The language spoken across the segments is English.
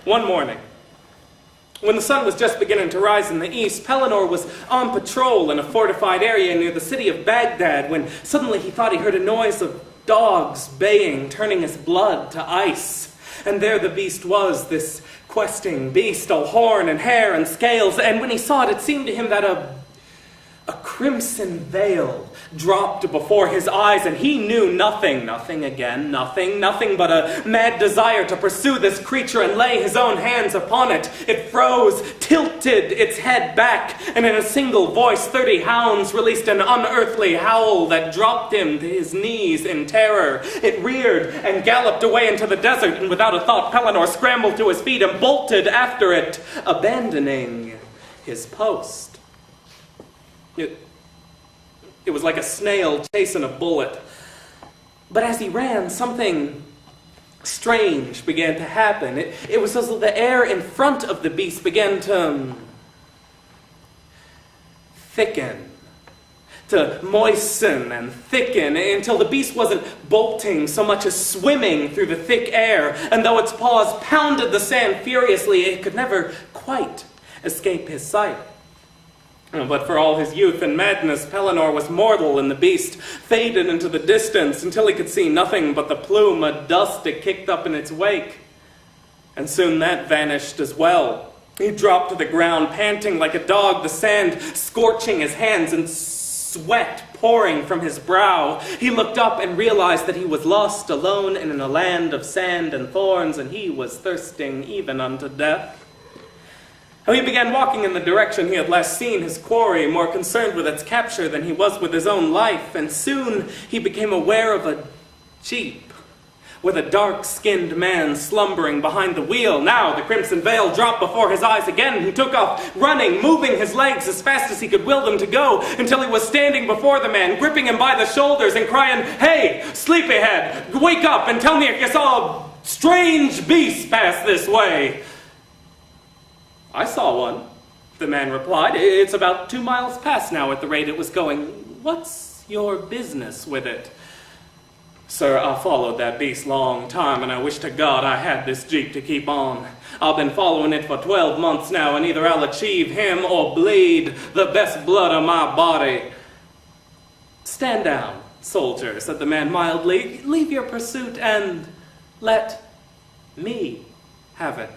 One morning, when the sun was just beginning to rise in the east, Pellinore was on patrol in a fortified area near the city of Baghdad when suddenly he thought he heard a noise of dogs baying, turning his blood to ice. And there the beast was, this questing beast, all horn and hair and scales, and when he saw it, it seemed to him that a crimson veil dropped before his eyes, and he knew nothing but a mad desire to pursue this creature and lay his own hands upon it. It froze, tilted its head back, and in a single voice 30 hounds released an unearthly howl that dropped him to his knees in terror. It reared and galloped away into the desert, and without a thought Pellinore scrambled to his feet and bolted after it, abandoning his post. It was like a snail chasing a bullet. But as he ran, something strange began to happen. It was as though the air in front of the beast began to thicken, to moisten and thicken, until the beast wasn't bolting so much as swimming through the thick air, and though its paws pounded the sand furiously, it could never quite escape his sight. But for all his youth and madness, Pellinore was mortal, and the beast faded into the distance until he could see nothing but the plume of dust it kicked up in its wake. And soon that vanished as well. He dropped to the ground, panting like a dog, the sand scorching his hands and sweat pouring from his brow. He looked up and realized that he was lost alone in a land of sand and thorns, and he was thirsting even unto death. He began walking in the direction he had last seen his quarry, more concerned with its capture than he was with his own life, and soon he became aware of a jeep with a dark-skinned man slumbering behind the wheel. Now the crimson veil dropped before his eyes again, and he took off running, moving his legs as fast as he could will them to go, until he was standing before the man, gripping him by the shoulders and crying, "Hey, sleepyhead, wake up and tell me if you saw a strange beast pass this way." "I saw one," the man replied. "It's about 2 miles past now at the rate it was going. What's your business with it?" "Sir, I followed that beast long time, and I wish to God I had this jeep to keep on. I've been following it for 12 months now, and either I'll achieve him or bleed the best blood of my body." "Stand down, soldier," said the man mildly. "Leave your pursuit and let me have it.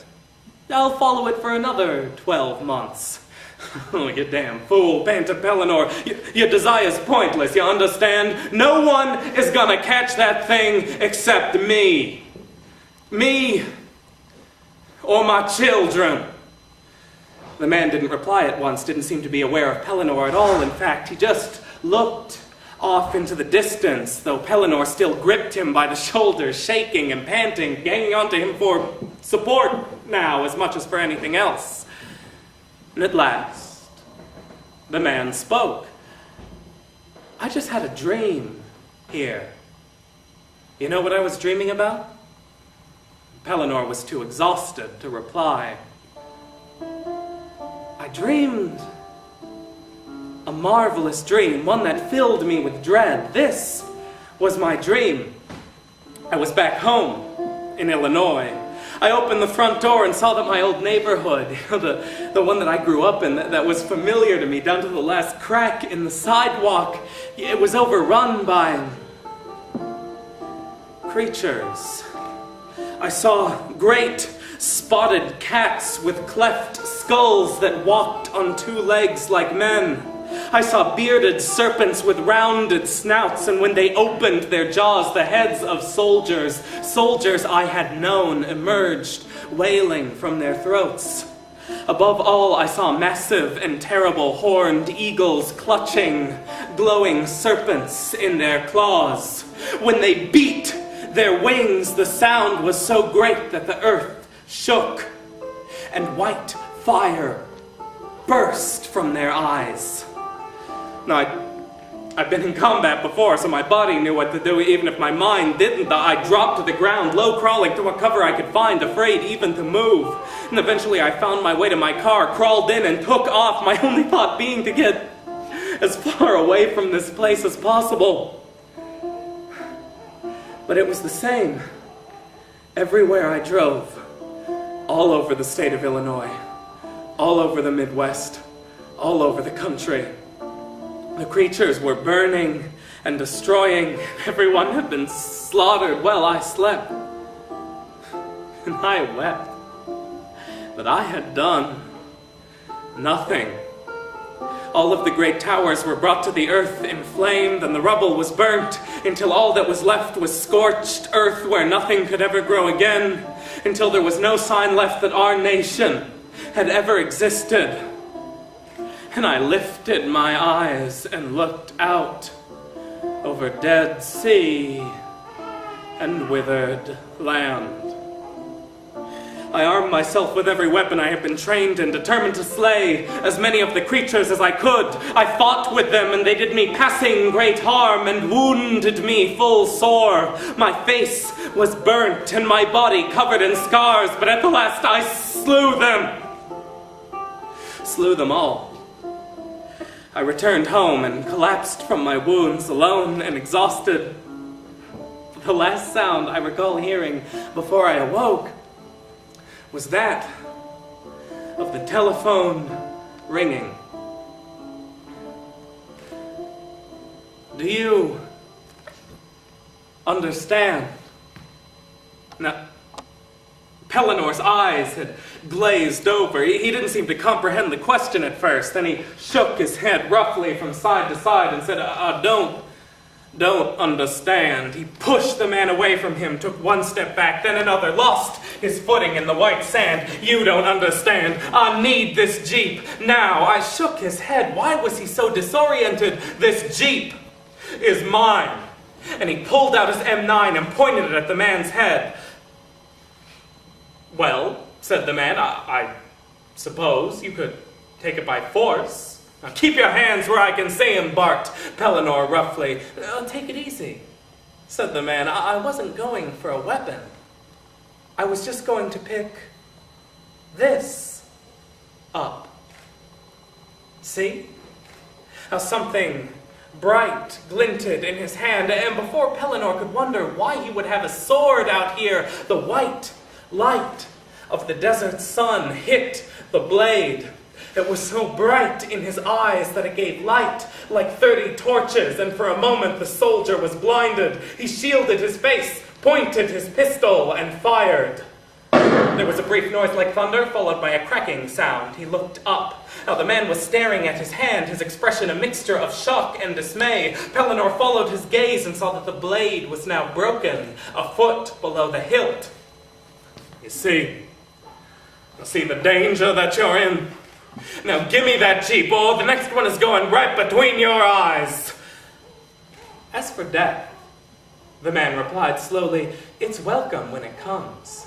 I'll follow it for another 12 months. "Oh, you damn fool," panted Pellinore. Your desire's pointless, you understand? No one is gonna catch that thing except me. Me or my children." The man didn't reply at once, didn't seem to be aware of Pellinore at all. In fact, he just looked off into the distance, though Pellinore still gripped him by the shoulders, shaking and panting, hanging onto him for support now as much as for anything else. And at last, the man spoke. "I just had a dream here. You know what I was dreaming about?" Pellinore was too exhausted to reply. "I dreamed a marvelous dream, one that filled me with dread. This was my dream. I was back home in Illinois. I opened the front door and saw that my old neighborhood, the one that I grew up in, that was familiar to me down to the last crack in the sidewalk, it was overrun by creatures. I saw great spotted cats with cleft skulls that walked on 2 legs like men. I saw bearded serpents with rounded snouts, and when they opened their jaws, the heads of soldiers I had known, emerged, wailing from their throats. Above all, I saw massive and terrible horned eagles clutching glowing serpents in their claws. When they beat their wings, the sound was so great that the earth shook, and white fire burst from their eyes. Now, I've been in combat before, so my body knew what to do, even if my mind didn't. I dropped to the ground, low crawling to what cover I could find, afraid even to move. And eventually I found my way to my car, crawled in, and took off, my only thought being to get as far away from this place as possible. But it was the same everywhere I drove. all over the state of Illinois, all over the Midwest, all over the country. The creatures were burning and destroying. Everyone had been slaughtered while I slept. And I wept. But I had done nothing. All of the great towers were brought to the earth, inflamed, and the rubble was burnt, until all that was left was scorched earth where nothing could ever grow again, until there was no sign left that our nation had ever existed. And I lifted my eyes and looked out over dead sea and withered land. I armed myself with every weapon I have been trained in, determined to slay as many of the creatures as I could. I fought with them, and they did me passing great harm, and wounded me full sore. My face was burnt, and my body covered in scars, but at the last I slew them. Slew them all. I returned home and collapsed from my wounds, alone and exhausted. The last sound I recall hearing before I awoke was that of the telephone ringing. Do you understand? Now, Pellinore's eyes had glazed over. He didn't seem to comprehend the question at first. Then he shook his head roughly from side to side and said, don't understand. He pushed the man away from him, took one step back, then another, lost his footing in the white sand. You don't understand. I need this Jeep now. I shook his head. Why was he so disoriented? This Jeep is mine. And he pulled out his M9 and pointed it at the man's head. Well, said the man, I suppose you could take it by force. Now keep your hands where I can see him, barked Pellinore roughly. Take it easy, said the man. I wasn't going for a weapon. I was just going to pick this up. See? How something bright glinted in his hand, and before Pellinore could wonder why he would have a sword out here, the white light of the desert sun hit the blade. It was so bright in his eyes that it gave light like 30 torches, and for a moment the soldier was blinded. He shielded his face, pointed his pistol, and fired. There was a brief noise like thunder, followed by a cracking sound. He looked up. Now the man was staring at his hand, his expression a mixture of shock and dismay. Pellinore followed his gaze and saw that the blade was now broken, a foot below the hilt. You see the danger that you're in? Now give me that Jeep, or the next one is going right between your eyes. As for death, the man replied slowly, it's welcome when it comes.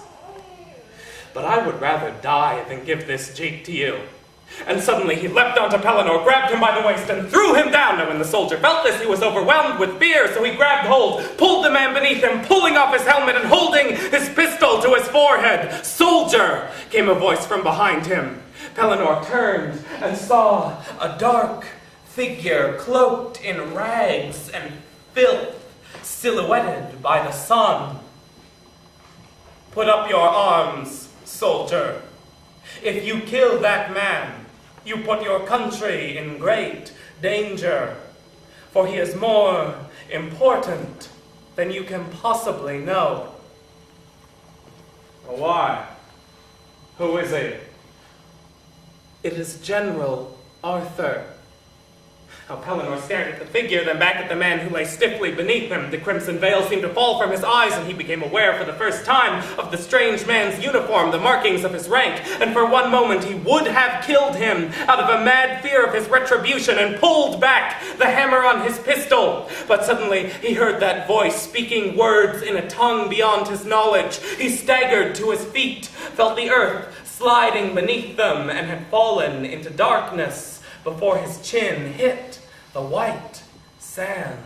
But I would rather die than give this Jeep to you. And suddenly he leapt onto Pellinore, grabbed him by the waist, and threw him down. Now when the soldier felt this, he was overwhelmed with fear, so he grabbed hold, pulled the man beneath him, pulling off his helmet and holding his pistol to his forehead. Soldier, came a voice from behind him. Pellinore turned and saw a dark figure cloaked in rags and filth, silhouetted by the sun. Put up your arms, soldier. If you kill that man, you put your country in great danger, for he is more important than you can possibly know. Why? Who is he? It is General Arthur. Now Pellinore stared at the figure, then back at the man who lay stiffly beneath him. The crimson veil seemed to fall from his eyes, and he became aware for the first time of the strange man's uniform, the markings of his rank, and for one moment he would have killed him out of a mad fear of his retribution and pulled back the hammer on his pistol. But suddenly he heard that voice speaking words in a tongue beyond his knowledge. He staggered to his feet, felt the earth sliding beneath them, and had fallen into darkness before his chin hit the white sand.